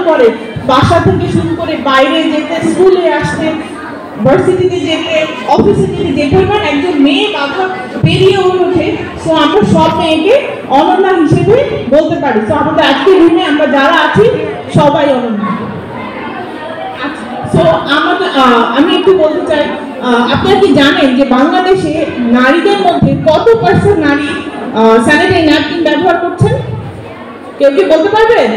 করে বাসা থেকে শুরু করে বাইরে যেতে, স্কুলে আসতে, ভার্সিটিতে যেতে, অফিসে যেতে, যে পরিমাণ একজন মেয়ে বাধা পেরিয়ে ওঠে, সো আমরা সব মেয়েকে অনন্যা হিসেবে বলতে পারি। তো আমাদের আজকের দিনে আমরা যারা আছি সবাই অনন্যা। সো আমাদের আমি একটু বলতে চাই, আপনারা কি জানেন যে বাংলাদেশে নারীদের মধ্যে কত % নারী স্যানিটারি ন্যাপকিন ব্যবহার করছেন? কেউ কি বলতে পারবেন?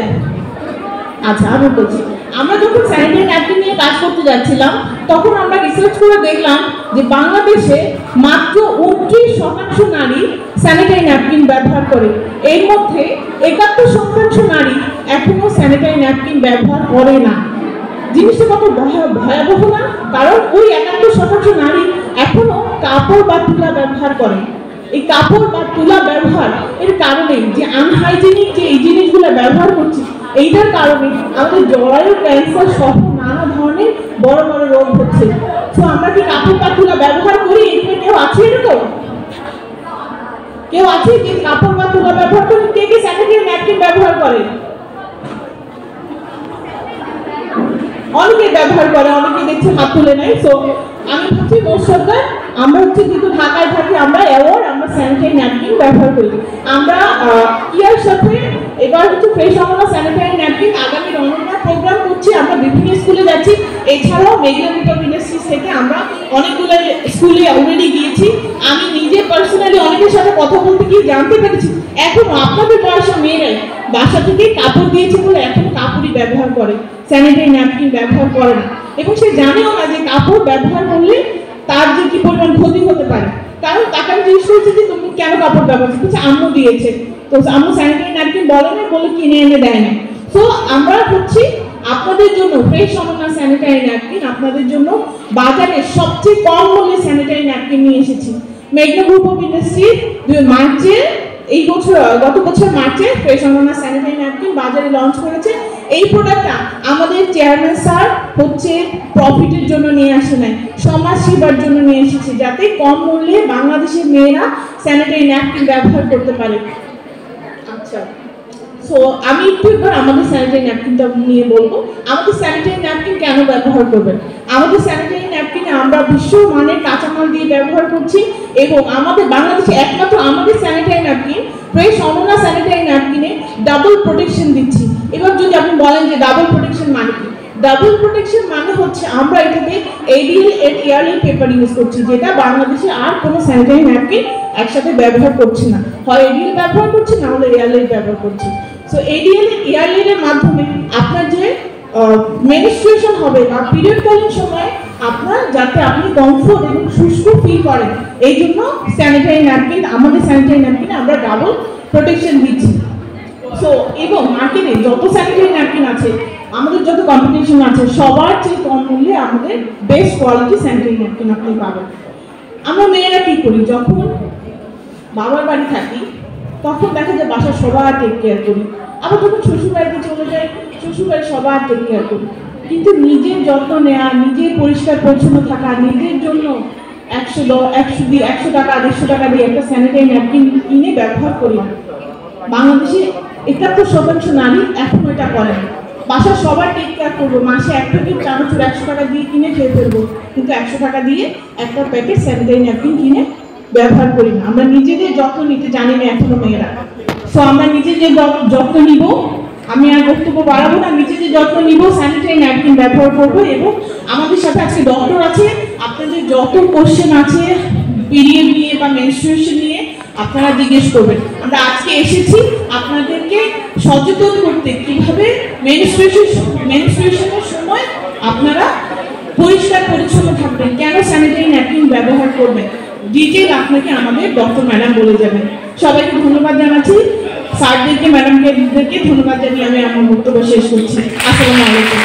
আচ্ছা, আমি বলছি। আমরা যখন স্যানিটারি ন্যাপকিন নিয়ে কাজ করতে যাচ্ছিলাম তখন আমরা রিসার্চ করে দেখলাম যে বাংলাদেশে মাত্র 29% নারী স্যানিটারি ন্যাপকিন ব্যবহার করে। এর মধ্যে 71% নারী এখনো স্যানিটারি ন্যাপকিন ব্যবহার করে না। জিনিসটা কত ভয়াবহ না? কারণ ওই 71% নারী এখনো কাপড় বা তুলা ব্যবহার করে। এই কাপড় বা তুলা ব্যবহার এর কারণে যে আনহাইজেনিক যে এই জিনিসগুলো ব্যবহার করছি, এইটার কারণে আমাদের জরায়ু ক্যান্সার সহ নানা ধরনের বড় বড় রোগ হচ্ছে। তো আমরা কি কাপড় বা তুলা ব্যবহার করি? এখানে কেউ আছে এরকম? কেউ আছে যে কাপড় বা তুলা ব্যবহার করে? কে কে স্যানিটারি ন্যাপকিন ব্যবহার করে? অনেকে ব্যবহার করে, অনেকে দেখছে হাত তুলে নেয়। সো আমি ভাবছি মোস্ট অফ দ্য আমরা যেহেতু ঢাকায় থাকি, আমরা অ্যাওয়ার্ড আমরা স্যানিটারি ন্যাপকিন ব্যবহার করি। আমরা ইয়ার সাথে এবার ফ্রেশ অনন্যা স্যানিটারি ন্যাপকিন আগামী অনন্যা প্রোগ্রাম করছি। আমরা বিভিন্ন স্কুলে যাচ্ছি, এছাড়াও মেঘনা গ্রুপ ইন্ডাস্ট্রিজ থেকে আমরা অনেকগুলো স্কুলে অলরেডি গিয়েছি। আমি নিজে পার্সোনালি অনেকের সাথে কথা বলতে গিয়ে জানতে পেরেছি এখন আপনাদের বয়সী মেয়েরাই বাসা থেকে কাপড় দিয়েছে বলে এখন কাপড়ই ব্যবহার করে, স্যানিটারি ন্যাপকিন ব্যবহার করে না। এবং সে জানেও না যে কাপড় ব্যবহার করলে তার যে কি পরিমাণ ক্ষতি হতে পারে। কারণ তাকে আমি জিজ্ঞেস করছি যে তুমি কেন কাপড় ব্যবহার করছো? আম্মু দিয়েছে। তো আম্মু স্যানিটারি ন্যাপকিন বলে না, বলে কিনে এনে দেয় না। তো আমরা হচ্ছি আপনাদের জন্য ফ্রেশ অনন্যা স্যানিটারি ন্যাপকিন আপনাদের জন্য বাজারে সবচেয়ে কম মূল্যে স্যানিটারি ন্যাপকিন নিয়ে এসেছি। মেঘনা গ্রুপ অফ ইন্ডাস্ট্রি মার্চে গত বছর মার্চে ফ্রেশ অনন্যা স্যানিটারি ন্যাপকিন বাজারে লঞ্চ করেছে। এই প্রোডাক্টটা আমাদের চেয়ারম্যান স্যার হচ্ছে প্রফিটের জন্য নিয়ে আসে নাই, সমাজ সেবার জন্য নিয়ে এসেছে, যাতে কম মূল্যে বাংলাদেশের মেয়েরা স্যানিটারি ন্যাপকিন ব্যবহার করতে পারে। আচ্ছা, সো আমি একটু এবার আমাদের স্যানিটারি ন্যাপকিনটা নিয়ে বলবো। আমাদের স্যানিটারি ন্যাপকিন কেন ব্যবহার করবেন? আমাদের স্যানিটারি ন্যাপকিনে আমরা বিশ্বমানের কাঁচামাল দিয়ে ব্যবহার করছি এবং আমাদের বাংলাদেশে একমাত্র আমাদের sanitary napkin fresh Ananya sanitary ন্যাপকিনে ডাবল প্রোটেকশন দিচ্ছি। এবার যদি আপনি বলেন যে ডাবল প্রোটেকশন মানে কি? ডাবল প্রোটেকশন মানে হচ্ছে আমরা এটাতে ADL and airline paper use করছি, যেটা বাংলাদেশে আর কোনো স্যানিটারি ন্যাপকিন একসাথে ব্যবহার করছি না। হয় এডিএল ব্যবহার করছি, না হলে এয়ারলাইন ব্যবহার করছি। সো এডিএল এয়ারলাইনের মাধ্যমে আপনার যে মেনস্ট্রুয়েশন হবে বা পিরিয়ডকালীন সময়ে আপনার যাতে আপনি কমফোর্ট এবং সুস্থ ফিল করেন, এই জন্য স্যানিটারি ন্যাপকিন আমাদের স্যানিটারি ন্যাপকিনে আমরা ডাবল প্রোটেকশন দিচ্ছি। সো এবং মার্কেটে যত স্যানিটারি ন্যাপকিন আছে, আমাদের যত কম্পিটিশন আছে, সবার চেয়ে কম মূল্যে আমাদের বেস্ট কোয়ালিটি স্যানিটারি ন্যাপকিন আপনি পাবেন। আমরা মেয়েরা কি করি? যখন বাবার বাড়ি থাকি তখন দেখা যায় বাসার সবার টেক কেয়ার করি, আবার যখন শ্বশুর বাড়িতে চলে যাই শ্বশুর বাড়ি সবার টেক কেয়ার করি, কিন্তু নিজের যত্ন নেওয়া, নিজের পরিষ্কার পরিচ্ছন্ন থাকা, নিজের জন্য 100 টাকা 150 টাকা দিয়ে একটা স্যানিটারি ন্যাপকিন কিনে ব্যবহার করি না। বাংলাদেশে 71% নারী এখনো এটা করে না। বাসার সবার টেক কেয়ার করবো, মাসে এক প্যাকেট চানাচুর 100 টাকা দিয়ে কিনে খেয়ে ফেলবো, কিন্তু 100 টাকা দিয়ে একটা প্যাকেট স্যানিটারি ন্যাপকিন কিনে ব্যবহার করি না। আমরা নিজেদের যত্ন নিতে জানি না এখনো মেয়েরা। সো আমরা নিজেদের যত্ন নিব, আমি আর বক্তব্য বাড়াবো না, নিজেদের যত্ন নিব, স্যানিটারি ন্যাপকিন ব্যবহার করবো। এবং আমাদের সাথে আজকে ডক্টর আছে, আপনাদের যত কোশ্চেন আছে পিরিয়ড নিয়ে বা মেনস্ট্রুয়েশন নিয়ে আপনারা জিজ্ঞেস করবেন। আমরা আজকে এসেছি আপনাদেরকে সচেতন করতে, কিভাবে মেনস্ট্রুয়েশনের সময় আপনারা পরিষ্কার পরিচ্ছন্ন থাকবেন, কেন স্যানিটারি ন্যাপকিন ব্যবহার করবেন, ডিটেইল আপনাকে আমাদের ডক্টর ম্যাডাম বলে যাবেন। সবাইকে ধন্যবাদ জানাচ্ছি, স্যারদেরকে ম্যাডামকে ধন্যবাদ জানিয়ে আমি আমার বক্তব্য শেষ করছি। আসসালামু আলাইকুম।